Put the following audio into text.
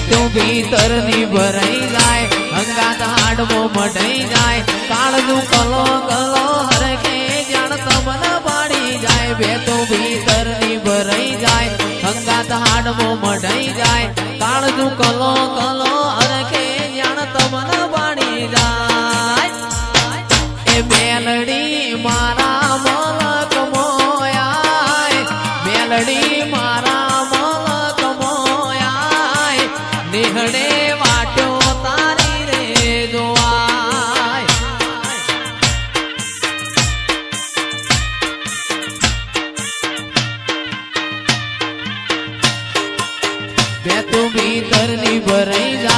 તું ભીતર ની ભરાઈ જાય અંગાત હાડવો મઢાઈ જાય કાળનું કલો કલો હરખે જાણ તમને પાડી જાય બે તું ભીતર ની ભરાઈ જાય અંગાત હાડવો મઢાઈ જાય કાળનું કલો કલો હરખે જાણ તમને પાડી જાય એ મેલડી મારા મલક મોયાય મેલડી મારા મલક મોયાય નિહળે વાટ્યો તારી રે જોવાય બે તું ભીતર ની ભરાઈ જાય